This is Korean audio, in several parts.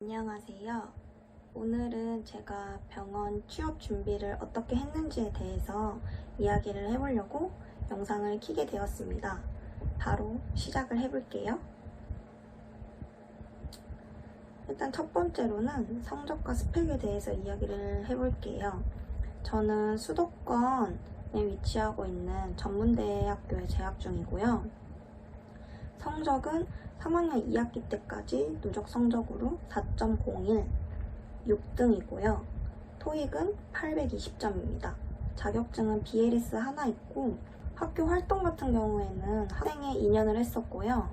안녕하세요. 오늘은 제가 병원 취업 준비를 어떻게 했는지에 대해서 이야기를 해보려고 영상을 켜게 되었습니다. 바로 시작을 해볼게요. 일단 첫 번째로는 성적과 스펙에 대해서 이야기를 해볼게요. 저는 수도권에 위치하고 있는 전문대학교에 재학 중이고요. 성적은 3학년 2학기 때까지 누적 성적으로 4.01, 6등이고요. 토익은 820점입니다. 자격증은 BLS 하나 있고, 학교 활동 같은 경우에는 학생회 2년을 했었고요.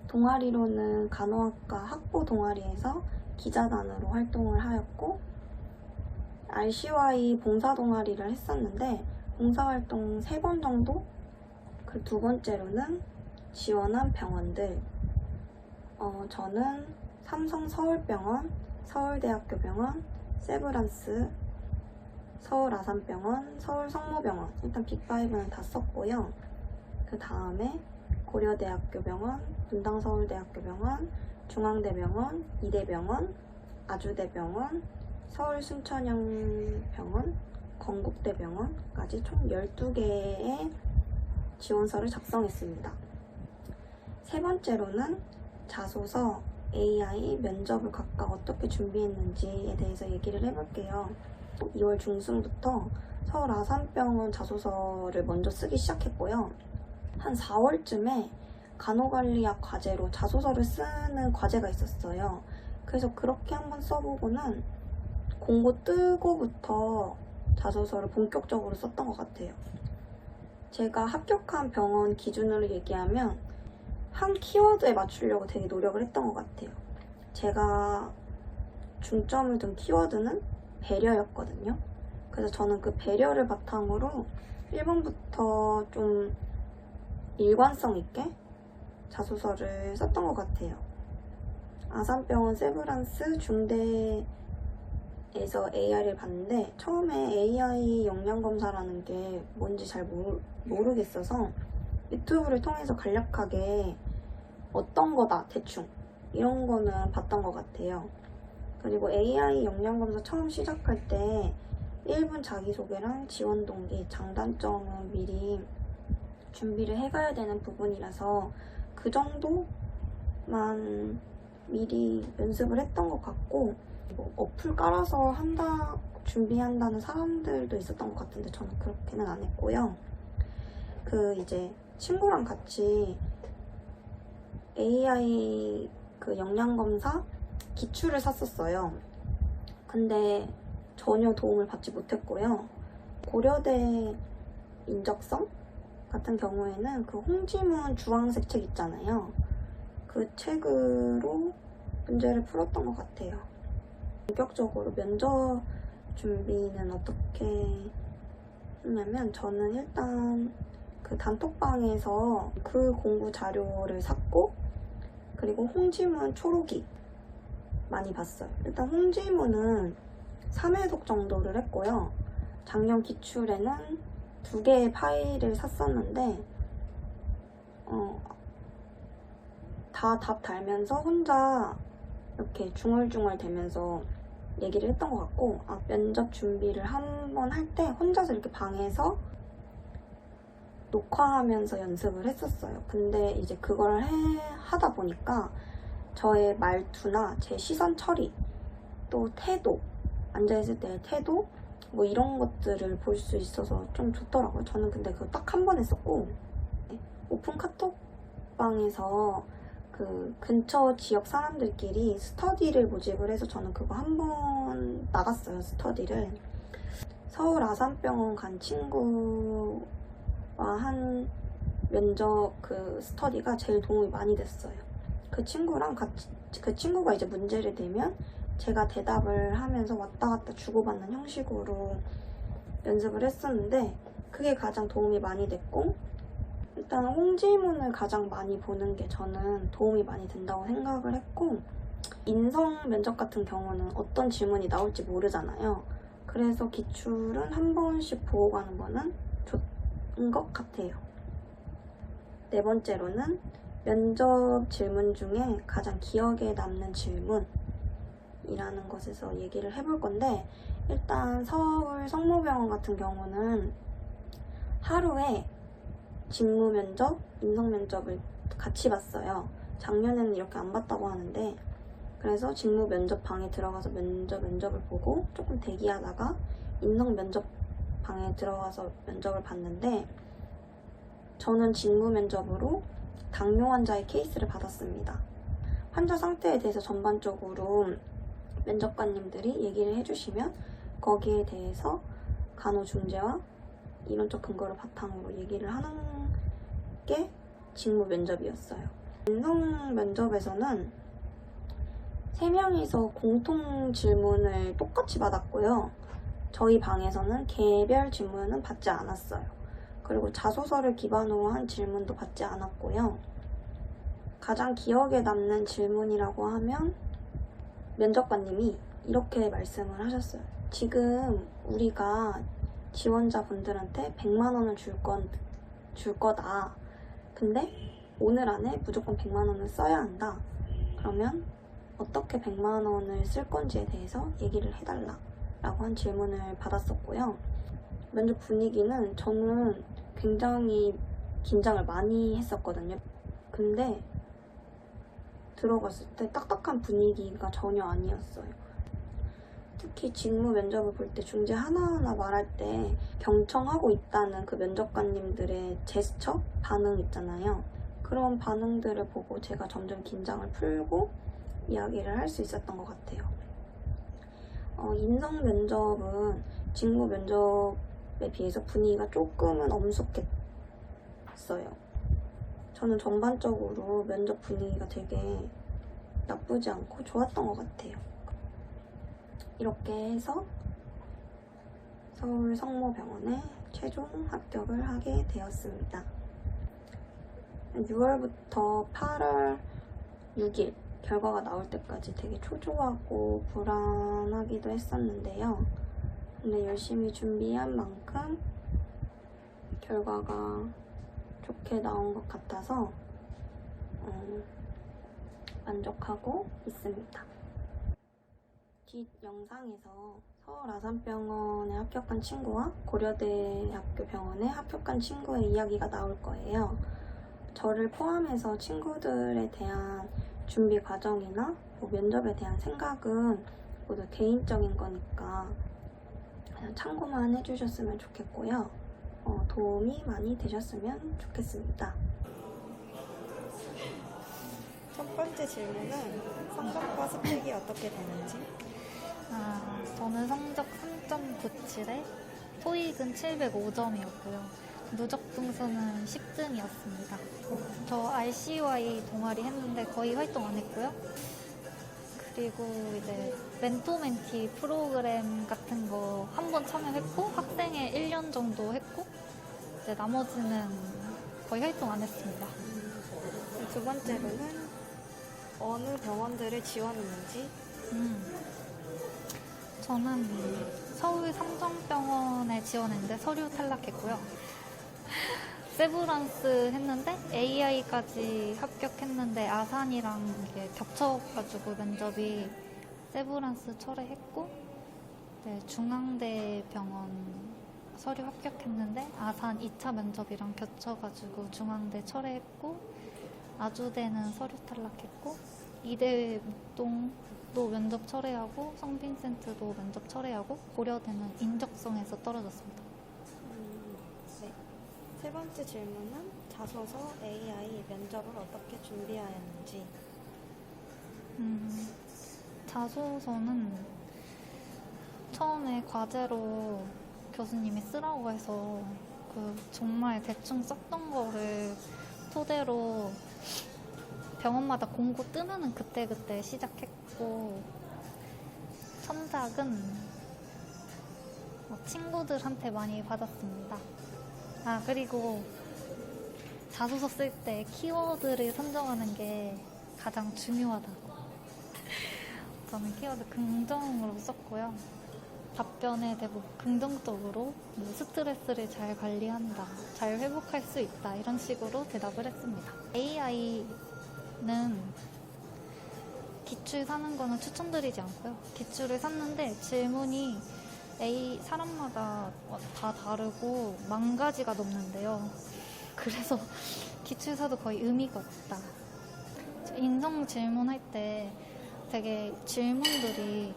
동아리로는 간호학과 학부 동아리에서 기자단으로 활동을 하였고, RCY 봉사 동아리를 했었는데 봉사활동 3번 정도? 그 두 번째로는 지원한 병원들, 저는 삼성 서울병원, 서울대학교 병원, 세브란스, 서울아산병원, 서울성모병원, 일단 빅5는 다 썼고요. 그 다음에 고려대학교 병원, 분당서울대학교 병원, 중앙대병원, 이대병원, 아주대병원, 서울순천향병원, 건국대병원까지 총 12개의 지원서를 작성했습니다. 세 번째로는 자소서, AI, 면접을 각각 어떻게 준비했는지에 대해서 얘기를 해볼게요. 2월 중순부터 서울 아산병원 자소서를 먼저 쓰기 시작했고요. 한 4월쯤에 간호관리학 과제로 자소서를 쓰는 과제가 있었어요. 그래서 그렇게 한번 써보고는 공고 뜨고부터 자소서를 본격적으로 썼던 것 같아요. 제가 합격한 병원 기준으로 얘기하면 한 키워드에 맞추려고 되게 노력을 했던 것 같아요. 제가 중점을 둔 키워드는 배려였거든요. 그래서 저는 그 배려를 바탕으로 1번부터 좀 일관성 있게 자소서를 썼던 것 같아요. 아산병원 세브란스 중대에서 AI를 봤는데 처음에 AI 역량검사라는 게 뭔지 잘 모르겠어서 유튜브를 통해서 간략하게 어떤 거다 대충 이런 거는 봤던 것 같아요. 그리고 AI 역량검사 처음 시작할 때 1분 자기소개랑 지원 동기, 장단점은 미리 준비를 해가야 되는 부분이라서 그 정도만 미리 연습을 했던 것 같고, 뭐 어플 깔아서 준비한다는 사람들도 있었던 것 같은데 저는 그렇게는 안 했고요. 이제 친구랑 같이 AI 역량검사 기출을 샀었어요. 근데 전혀 도움을 받지 못했고요. 고려대 인적성 같은 경우에는 그 홍지문 주황색 책 있잖아요. 그 책으로 문제를 풀었던 것 같아요. 본격적으로 면접 준비는 어떻게 했냐면 저는 일단 그 단톡방에서 그 공부 자료를 샀고, 그리고 홍지문 초록이 많이 봤어요. 일단 홍지문은 3회독 정도를 했고요. 작년 기출에는 2개의 파일을 샀었는데 다 답 달면서 혼자 이렇게 중얼중얼 대면서 얘기를 했던 것 같고, 면접 준비를 한번 할 때 혼자서 이렇게 방에서 녹화하면서 연습을 했었어요. 근데 이제 그걸 하다 보니까 저의 말투나 제 시선 처리, 또 태도, 앉아있을 때의 태도, 뭐 이런 것들을 볼 수 있어서 좀 좋더라고요. 저는 근데 그거 딱 한 번 했었고, 오픈 카톡방에서 그 근처 지역 사람들끼리 스터디를 모집을 해서 저는 그거 한 번 나갔어요, 스터디를. 서울 아산병원 간 친구와 한 면접 스터디가 제일 도움이 많이 됐어요. 그 친구가 이제 문제를 내면 제가 대답을 하면서 왔다 갔다 주고받는 형식으로 연습을 했었는데 그게 가장 도움이 많이 됐고, 일단 홍지문을 가장 많이 보는 게 저는 도움이 많이 된다고 생각을 했고, 인성 면접 같은 경우는 어떤 질문이 나올지 모르잖아요. 그래서 기출은 한 번씩 보고 가는 거는 좋은 것 같아요. 네 번째로는 면접 질문 중에 가장 기억에 남는 질문이라는 것에서 얘기를 해볼 건데, 일단 서울 성모병원 같은 경우는 하루에 직무 면접, 인성 면접을 같이 봤어요. 작년에는 이렇게 안 봤다고 하는데, 그래서 직무 면접 방에 들어가서 면접을 보고 조금 대기하다가 인성 면접 방에 들어가서 면접을 봤는데, 저는 직무 면접으로 당뇨 환자의 케이스를 받았습니다. 환자 상태에 대해서 전반적으로 면접관님들이 얘기를 해주시면 거기에 대해서 간호중재와 이론적 근거를 바탕으로 얘기를 하는 게 직무 면접이었어요. 인성 면접에서는 3명이서 공통 질문을 똑같이 받았고요. 저희 방에서는 개별 질문은 받지 않았어요. 그리고 자소서를 기반으로 한 질문도 받지 않았고요. 가장 기억에 남는 질문이라고 하면 면접관님이 이렇게 말씀을 하셨어요. 지금 우리가 지원자분들한테 100만 원을 줄 거다. 근데 오늘 안에 무조건 100만 원을 써야 한다. 그러면 어떻게 100만 원을 쓸 건지에 대해서 얘기를 해달라 라고 한 질문을 받았었고요. 면접 분위기는 저는 굉장히 긴장을 많이 했었거든요. 근데 들어갔을 때 딱딱한 분위기가 전혀 아니었어요. 특히 직무 면접을 볼 때 중재 하나하나 말할 때 경청하고 있다는 그 면접관님들의 제스처? 반응 있잖아요. 그런 반응들을 보고 제가 점점 긴장을 풀고 이야기를 할 수 있었던 것 같아요. 인성 면접은 직무 면접에 비해서 분위기가 조금은 엄숙했어요. 저는 전반적으로 면접 분위기가 되게 나쁘지 않고 좋았던 것 같아요. 이렇게 해서 서울 성모병원에 최종 합격을 하게 되었습니다. 6월부터 8월 6일 결과가 나올 때까지 되게 초조하고 불안하기도 했었는데요. 근데 열심히 준비한 만큼 결과가 좋게 나온 것 같아서 만족하고 있습니다. 뒷 영상에서 서울 아산병원에 합격한 친구와 고려대학교 병원에 합격한 친구의 이야기가 나올 거예요. 저를 포함해서 친구들에 대한 준비 과정이나 면접에 대한 생각은 모두 개인적인 거니까 그냥 참고만 해주셨으면 좋겠고요. 도움이 많이 되셨으면 좋겠습니다. 첫 번째 질문은 성적과 스펙이 어떻게 되는지? 저는 성적 3.97에 토익은 705점이었고요. 누적 등수는 10등이었습니다. 저 RCY 동아리 했는데 거의 활동 안 했고요. 그리고 이제 멘토멘티 프로그램 같은 거 한 번 참여했고 학생회 1년 정도 했고 이제 나머지는 거의 활동 안 했습니다. 두 번째로는 어느 병원들을 지원했는지? 저는 서울 삼성병원에 지원했는데 서류 탈락했고요. 세브란스 했는데 AI까지 합격했는데 아산이랑 이게 겹쳐가지고 면접이 세브란스 철회했고, 네, 중앙대 병원 서류 합격했는데 아산 2차 면접이랑 겹쳐가지고 중앙대 철회했고, 아주대는 서류 탈락했고, 이대 목동도 면접 철회하고 성빈센트도 면접 철회하고 고려대는 인적성에서 떨어졌습니다. 세 번째 질문은 자소서 AI 면접을 어떻게 준비하였는지? 자소서는 처음에 과제로 교수님이 쓰라고 해서 정말 대충 썼던 거를 토대로 병원마다 공고 뜨면은 그때그때 시작했고, 첨삭은 친구들한테 많이 받았습니다. 그리고 자소서 쓸 때 키워드를 선정하는 게 가장 중요하다고. 저는 키워드 긍정으로 썼고요. 답변에 대부분 긍정적으로 뭐 스트레스를 잘 관리한다, 잘 회복할 수 있다 이런 식으로 대답을 했습니다. AI는 기출 사는 거는 추천드리지 않고요. 기출을 샀는데 질문이 사람마다 다 다르고 10,000가지가 넘는데요. 그래서 기출 사도 거의 의미가 없다. 인성 질문할 때 되게 질문들이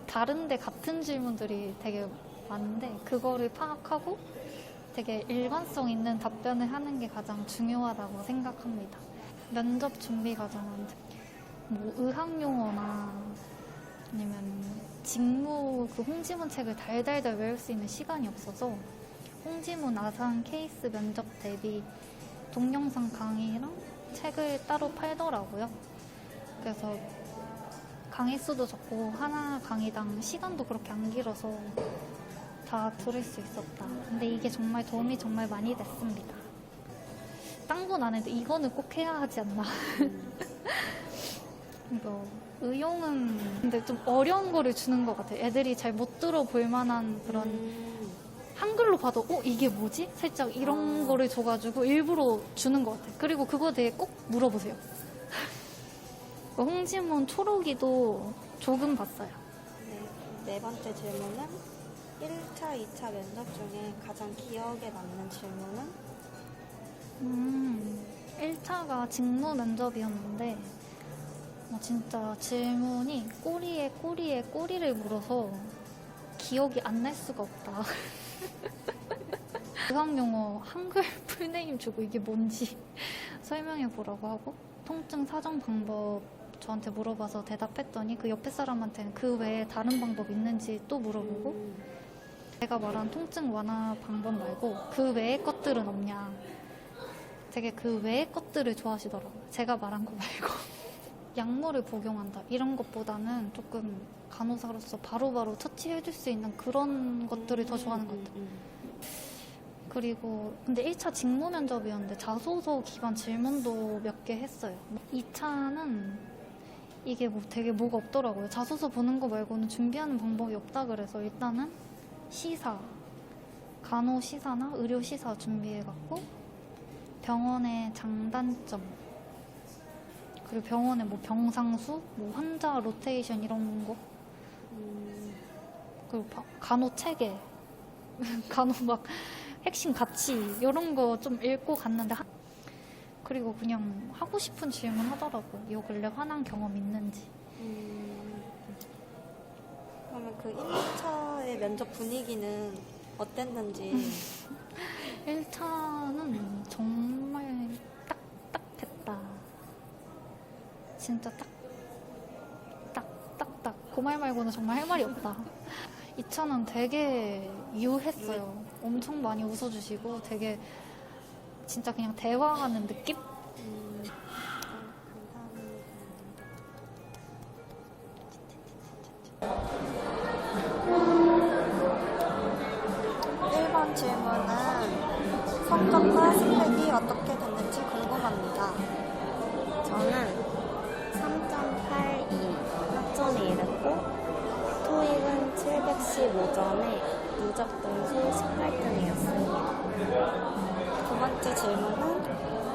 다른데 같은 질문들이 되게 많은데 그거를 파악하고 되게 일관성 있는 답변을 하는 게 가장 중요하다고 생각합니다. 면접 준비 과정은 뭐 의학용어나 아니면 직무 그 홍지문 책을 달달달 외울 수 있는 시간이 없어서 홍지문 아산 케이스 면접 대비 동영상 강의랑 책을 따로 팔더라고요. 그래서 강의 수도 적고 하나 강의당 시간도 그렇게 안 길어서 다 들을 수 있었다. 근데 이게 정말 도움이 정말 많이 됐습니다. 딴 건 안 해도 이거는 꼭 해야 하지 않나. 이거 의용은 근데 좀 어려운 거를 주는 것 같아요. 애들이 잘 못 들어볼 만한 그런 한글로 봐도 이게 뭐지? 살짝 이런 거를 줘가지고 일부러 주는 것 같아요. 그리고 그거 되게 꼭 물어보세요. 홍지문 초록이도 조금 봤어요. 네 번째 질문은 1차, 2차 면접 중에 가장 기억에 남는 질문은? 1차가 직무 면접이었는데 진짜 질문이 꼬리에 꼬리를 물어서 기억이 안 날 수가 없다. 의학용어 한글 풀네임 주고 이게 뭔지 설명해 보라고 하고 통증 사정 방법 저한테 물어봐서 대답했더니 그 옆에 사람한테는 그 외에 다른 방법 있는지 또 물어보고 제가 말한 통증 완화 방법 말고 그 외의 것들은 없냐. 되게 그 외의 것들을 좋아하시더라고요. 제가 말한 거 말고. 약물을 복용한다 이런 것보다는 조금 간호사로서 바로바로 처치해줄 수 있는 그런 것들을 더 좋아하는 것 같아요. 그리고 근데 1차 직무 면접이었는데 자소서 기반 질문도 몇 개 했어요. 2차는 이게 뭐 되게 뭐가 없더라고요. 자소서 보는 거 말고는 준비하는 방법이 없다 그래서 일단은 시사, 간호 시사나 의료 시사 준비해갖고 병원의 장단점 그리고 병원의 뭐 병상수, 뭐 환자 로테이션 이런 거 그리고 간호 체계 간호 막 핵심 가치 이런 거 좀 읽고 갔는데 그리고 그냥 하고 싶은 질문 하더라고요. 요 근래 화난 경험 있는지. 그러면 그 1차의 면접 분위기는 어땠는지. 1차는 정말 딱딱했다. 진짜 딱딱딱. 그 말 말고는 정말 할 말이 없다. 2차는 되게 유했어요. 엄청 많이 웃어주시고 되게 진짜 그냥 대화하는 느낌? 감사합니다. 1번 질문은 성적과 스펙이 어떻게 됐는지 궁금합니다. 저는 3.82 학점이 이랬고 토익은 715점에 누적 등수 18등이었습니다. 두 번째 질문은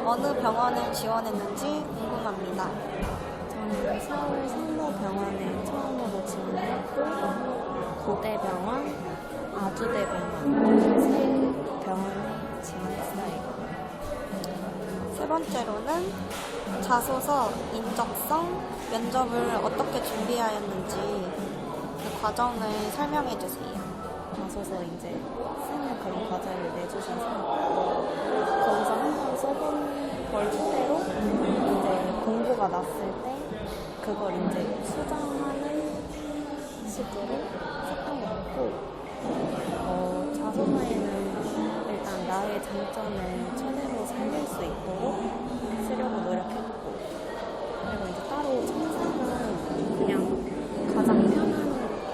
어느 병원을 지원했는지 궁금합니다. 저는 서울 성모병원에 처음으로 지원했고 고대병원, 아주대병원 세 병원에 지원했어요. 세 번째로는 자소서, 인적성, 면접을 어떻게 준비하였는지 그 과정을 설명해 주세요. 자소서 이제 쓰는 그런 과제를 내주셔서 거기서 한번 써본 걸 토대로 이제 공고가 났을 때 그걸 이제 수정하는 식으로 썼던 것 같고 자소서에는 일단 나의 장점을 최대로 살릴 수 있도록 쓰려고 노력했고 그리고 이제 따로 청사는 그냥 가장 편한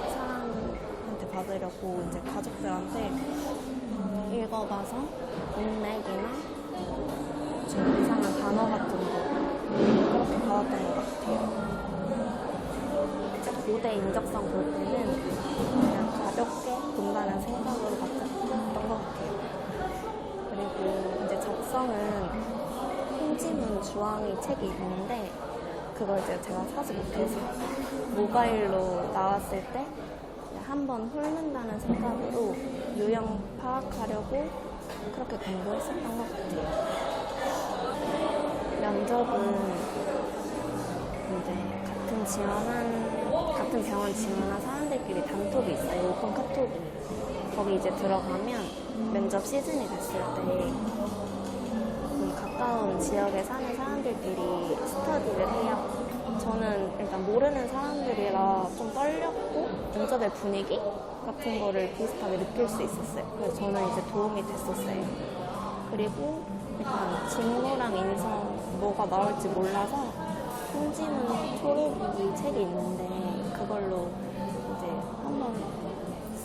사람한테 받으려고 이제 가족들한테 읽어봐서 인맥이나 좀 이상한 단어 같은 거 그렇게 받았던 것 같아요. 이제 고대 인적성 볼 때는 그냥 가볍게 본다는 생각으로 바꿨던 것 같아요. 그리고 이제 적성은 홍지문 주황이 책이 있는데 그걸 이제 제가 사지 못해서 모바일로 나왔을 때 한번 훑는다는 생각으로 유형 파악하려고 그렇게 공부했었던 것 같아요. 면접은 이제 같은 병원 지원한 사람들끼리 단톡이 있어요. 오픈 카톡이. 거기 이제 들어가면 면접 시즌이 됐을 때 가까운 지역에 사는 사람들끼리 스터디를 해요. 저는 일단 모르는 사람들이라 좀 떨렸고 면접의 분위기 같은 거를 비슷하게 느낄 수 있었어요. 그래서 저는 이제 도움이 됐었어요. 그리고 일단 직무랑 인성 뭐가 나올지 몰라서 홍지문 초록이 책이 있는데 그걸로 이제 한번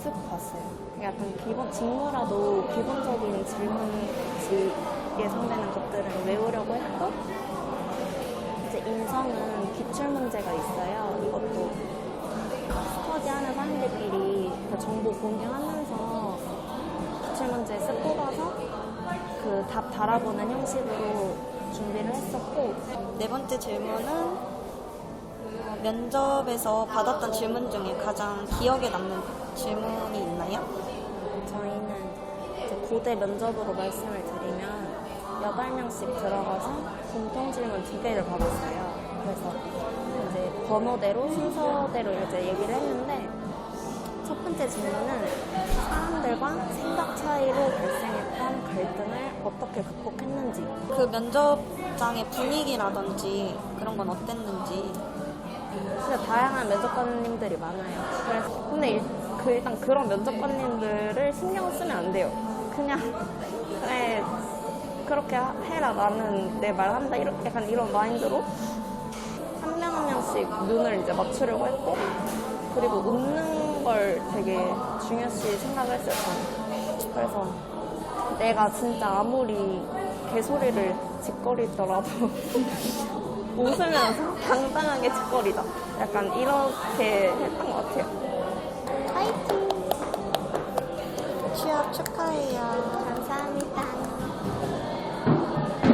쓱 봤어요. 약간 직무라도 기본적인 질문지 예상되는 것들은 외우려고 했고 이제 인성은 기출 문제가 있어요. 이것도 스터디하는 사람들끼리 그 정보 공유하면서 기출 문제 쓱 뽑아서 그 답 달아보는 형식으로 준비를 했었고 네 번째 질문은 면접에서 받았던 질문 중에 가장 기억에 남는 질문이 있나요? 저희는 이제 고대 면접으로 말씀을 드리면 8명씩 들어가서 공통 질문 2개를 받았어요. 그래서 이제 번호대로 순서대로 이제 얘기를 했는데 첫 번째 질문은 사람들과 생각 차이로 발생했던 갈등을 어떻게 극복했는지. 그 면접장의 분위기라든지 그런 건 어땠는지. 진짜 다양한 면접관님들이 많아요. 그래서 근데 일단 그런 면접관님들을 신경 쓰면 안 돼요. 그냥 그래 그렇게 해라 나는 내 말 한다 약간 이런 마인드로 한 명 한 명씩 눈을 이제 맞추려고 했고 그리고 웃는 걸 되게 중요시 생각을 했어요. 저는. 그래서 내가 진짜 아무리 개소리를 짓거리더라도 웃으면서 당당하게 짓거리다. 약간 이렇게 했던 것 같아요. 화이팅! 취업 축하해요.